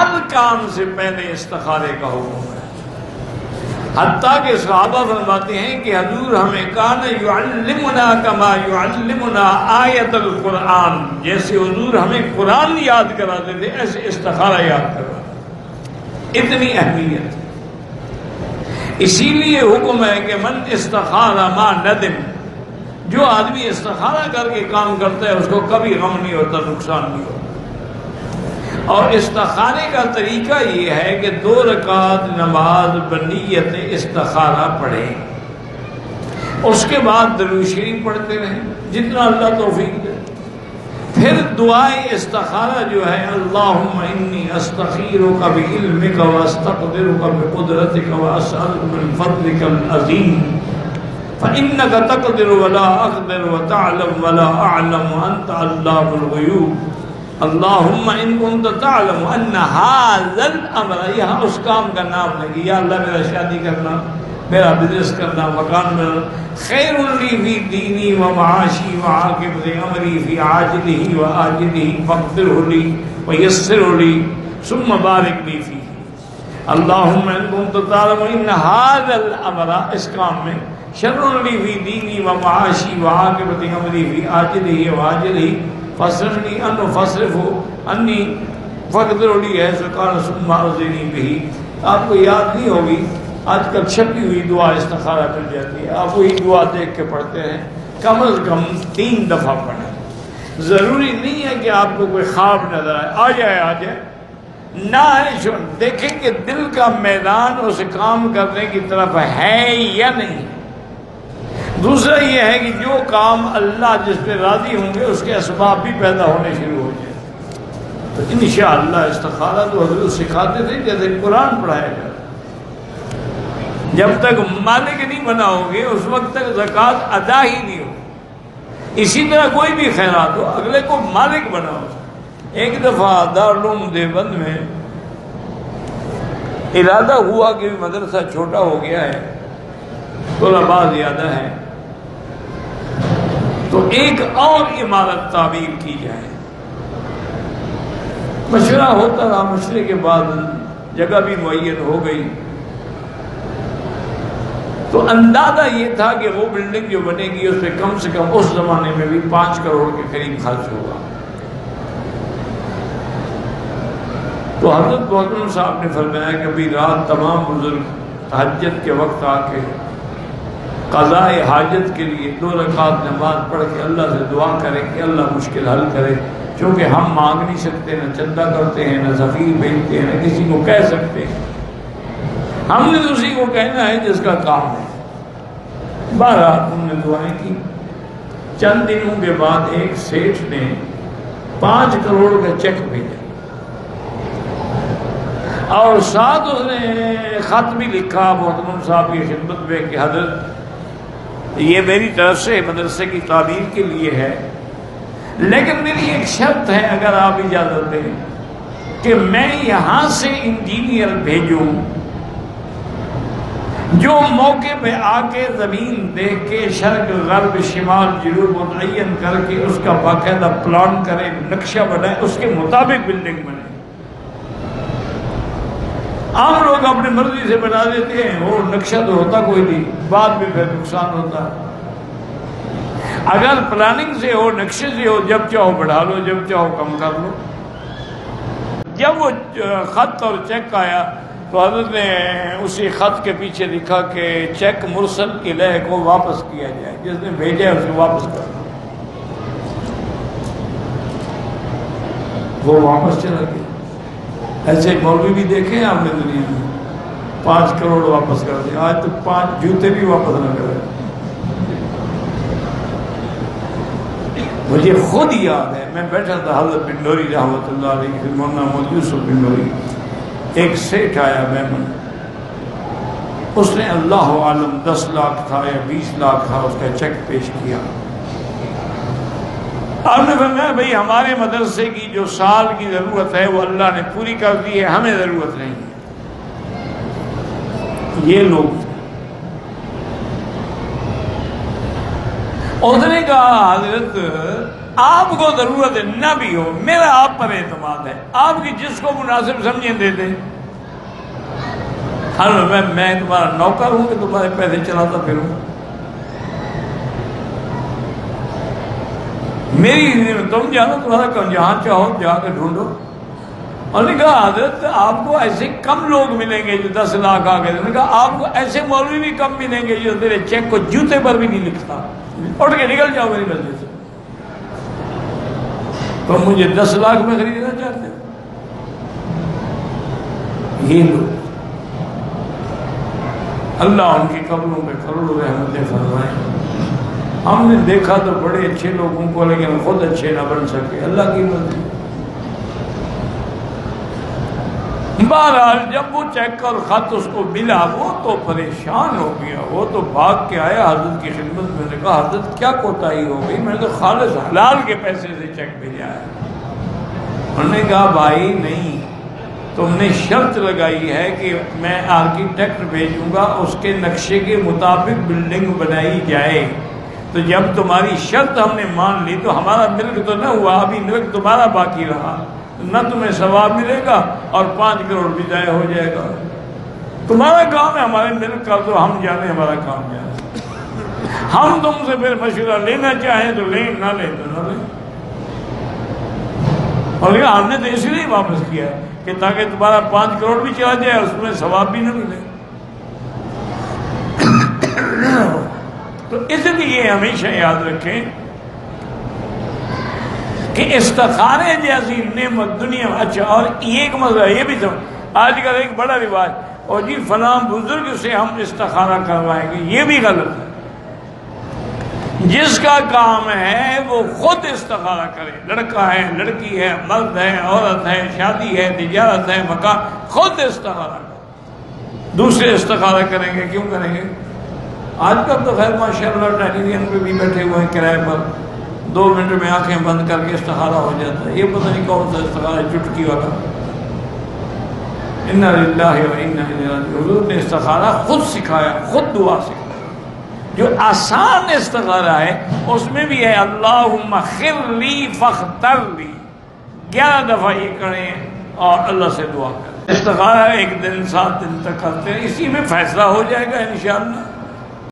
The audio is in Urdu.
ہر کام سے پہلے استخارے کا حکم ہے۔ حتیٰ کہ صحابہ فرماتے ہیں کہ حضور ہمیں کان یعلمنا کما یعلمنا آیت القرآن، جیسے حضور ہمیں قرآن یاد کراتے تھے ایسے استخارہ یاد کرواتے، اتنی اہمیت ہے۔ اسی لیے حکم ہے کہ من استخارہ ما ندم، جو آدمی استخارہ کر کے کام کرتا ہے اس کو کبھی غم نہیں ہوتا، نقصان نہیں ہوتا۔ اور استخارے کا طریقہ یہ ہے کہ 2 رکعت نماز بنیت استخارہ پڑھیں، اس کے بعد درود شریف پڑھتے رہیں جتنا اللہ توفیق دے، پھر دعائے استخارہ جو ہے اللہم انی استخیرک بعلمک واستقدرک بقدرتک واسألک من فضلک العظیم فإنک تقدر ولا اقدر وتعلم ولا اعلم وانت علام الغیوب اللہم ان کنت تعلم ان ھذا الامر، یہاں اس کام کا نام لگی، یا اللہ میرا شادی کرنا، میرا بزنس کرنا، مکان میں خیر لی فی دینی و معاشی و عاقبت امری فی عاجلہ و آجلہ فاقدرہ لی ویسرہ لی ثم بارک لی فی اللہم ان کنت تعلم ان ھذا الامر، اس کام میں شر لی فی دینی و معاشی و عاقبت امری فی عاجلہ و آجلہ فصرفنی انو فصرفو انی فقدر لی ہے سکان ثم ارضنی بہی۔ آپ کو یاد نہیں ہوگی، آج کل چھپی ہوئی دعا استخارہ مل جاتی ہے، آپ وہی دعا دیکھ کے پڑھتے ہیں، کم از کم 3 دفعہ پڑھیں۔ ضروری نہیں ہے کہ آپ کو کوئی خواب نظر آئے، آ جائے نہ ہے، دیکھیں کہ دل کا میدان اس کام کرنے کی طرف ہے یا نہیں۔ دوسرا یہ ہے کہ جو کام اللہ جس پہ راضی ہوں گے اس کے اسباب بھی پیدا ہونے شروع ہو جائیں۔ تو انشاءاللہ استخارہ تو حضرت سکھاتے تھے جیسے قرآن پڑھایا جاتا، جب تک مالک نہیں بنا ہوگے اس وقت تک زکوٰۃ ادا ہی نہیں ہوگی۔ اسی طرح کوئی بھی خیرات ہو، اگلے کو مالک بناؤ۔ ایک دفعہ دارالعلوم دیوبند میں ارادہ ہوا کہ مدرسہ چھوٹا ہو گیا ہے، طلباء زیادہ ہے، تو ایک اور عمارت تعمیر کی جائے۔ مشورہ ہوتا رہا، مشورے کے بعد جگہ بھی معین ہو گئی، تو اندازہ یہ تھا کہ وہ بلڈنگ جو بنے گی اس پہ کم سے کم اس زمانے میں بھی 5 کروڑ کے قریب خرچ ہوگا۔ تو حضرت محترم صاحب نے فرمایا کہ ابھی رات تمام بزرگ تہجد کے وقت آ کے قضاء حاجت کے لیے 2 رکعت نماز پڑھ کے اللہ سے دعا کریں کہ اللہ مشکل حل کرے، چونکہ ہم مانگ نہیں سکتے، نہ چندہ کرتے ہیں، نہ سفیر بھیجتے ہیں، نہ کسی کو کہہ سکتے ہیں، ہم نے تو اسی کو کہنا ہے جس کا کام ہے۔ بہرحال ہم نے دعائیں کی۔ چند دنوں کے بعد ایک سیٹھ نے 5 کروڑ کا چیک بھیجا اور ساتھ اس نے خط بھی لکھا محترم صاحب کی خدمت میں کہ حضرت یہ میری طرف سے مدرسے کی تعمیر کے لیے ہے، لیکن میری ایک شرط ہے اگر آپ اجازت دیں کہ میں یہاں سے انجینئر بھیجوں جو موقع پہ آ کے زمین دیکھ کے شرق غرب شمال جنوب متعین کر کے اس کا باقاعدہ پلان کرے، نقشہ بنائے، اس کے مطابق بلڈنگ بنے۔ عام لوگ اپنی مرضی سے بنا دیتے ہیں، وہ نقشہ تو ہوتا کوئی نہیں، بعد میں پھر نقصان ہوتا ہے۔ اگر پلاننگ سے ہو، نقشے سے ہو، جب چاہو بڑھا لو، جب چاہو کم کر لو۔ جب وہ خط اور چیک آیا تو حضرت نے اسی خط کے پیچھے لکھا کہ چیک مرسل الیہ کو واپس کیا جائے، جس نے بھیجا ہے اسے واپس کر دو۔ وہ واپس چلا گیا۔ ایسے مولوی بھی دیکھے ہیں آپ نے دنیا میں، 5 کروڑ واپس کر دیں، آج تو 5 جوتے بھی واپس نہ کریں۔ مجھے خود یاد ہے، میں بیٹھا تھا حضرت بنڈوری رحمۃ اللہ علیہ، پھر مولانا محمد یوسف بنڈوری، ایک سیٹھ آیا میمن، اس نے اللہ عالم 10 لاکھ تھا یا 20 لاکھ تھا، اس کا چیک پیش کیا۔ آپ نے فرمایا بھئی ہمارے مدرسے کی جو سال کی ضرورت ہے وہ اللہ نے پوری کر دی ہے، ہمیں ضرورت نہیں ہے۔ یہ لوگ اس نے کہا حضرت آپ کو ضرورت نہ بھی ہو، میرا آپ پر اعتماد ہے، آپ کی جس کو مناسب سمجھیں دے دیں۔ میں تمہارا نوکر ہوں کہ تمہارے پیسے چلاتا پھروں؟ میری تم جانو تمہارا کم، جہاں چاہو جا کے ڈھونڈو۔ اور نے کہا حضرت آپ کو ایسے کم لوگ ملیں گے جو 10 لاکھ آ گئے، نے کہا آپ کو ایسے مولوی بھی کم ملیں گے جو تیرے چیک کو جوتے پر بھی نہیں لکھتا۔ اٹھ کے نکل جاؤ میری مسجد سے۔ تم مجھے 10 لاکھ میں خریدنا چاہتے ہو؟ یہ لوگ اللہ ان کی قبروں میں کروڑوں رحمتیں فرمائیں۔ ہم نے دیکھا تو بڑے اچھے لوگوں کو، لیکن خود اچھے نہ بن سکے، اللہ کی مرضی۔ بہرحال جب وہ چیک اور خط اس کو ملا وہ تو پریشان ہو گیا، وہ تو بھاگ کے آیا حضرت کی خدمت میں، نے کہا حضرت کیا کوتاہی ہو گئی، میں نے تو خالص حلال کے پیسے سے چیک بھیجا ہے۔ انہوں نے کہا بھائی نہیں، تم نے شرط لگائی ہے کہ میں آرکیٹیکٹ بھیجوں گا، اس کے نقشے کے مطابق بلڈنگ بنائی جائے، تو جب تمہاری شرط ہم نے مان لی تو ہمارا ملک تو نہ ہوا، ابھی ملک تمہارا باقی رہا، نہ تمہیں ثواب ملے گا اور 5 کروڑ بھی ضائع ہو جائے گا۔ تمہارا کام ہے ہمارے ملک کا، تو ہم جانے ہمارا کام جانے، ہم تم سے پھر مشورہ لینا چاہیں تو لیں، نہ لیں تو نہ لیں۔ اور ہم نے تو اس لیے واپس کیا کہ تاکہ تمہارا 5 کروڑ بھی چلا جائے، اس میں ثواب بھی نہ ملے۔ تو اس لیے ہمیشہ یاد رکھیں کہ استخارے جیسی نعمت دنیا میں، اچھا اور ایک مسئلہ یہ بھی سمجھ، آج کل ایک بڑا رواج، اور جی فلاں بزرگ سے ہم استخارہ کروائیں گے، یہ بھی غلط ہے۔ جس کا کام ہے وہ خود استخارہ کرے، لڑکا ہے، لڑکی ہے، مرد ہے، عورت ہے، شادی ہے، تجارت ہے، مکان، خود استخارہ کرے۔ دوسرے استخارہ کریں گے، کیوں کریں گے؟ آج کل تو خیر ماشاءاللہ ٹیلیویژن پہ بھی بیٹھے ہوئے ہیں کرائے پر، 2 منٹ میں آنکھیں بند کر کے استخارہ ہو جاتا ہے۔ یہ پتہ نہیں کون سا استخارہ، چٹکی والا۔ انا للہ و انا الیہ راجعون۔ حضور نے استخارہ خود سکھایا، خود دعا سکھایا۔ جو آسان استخارہ ہے اس میں بھی ہے اللہم خر لی فاختر لی، 11 دفعہ یہ کریں اور اللہ سے دعا کریں۔ استخارہ 1 دن 7 دن تک کرتے ہیں، اسی میں فیصلہ ہو جائے گا انشاءاللہ۔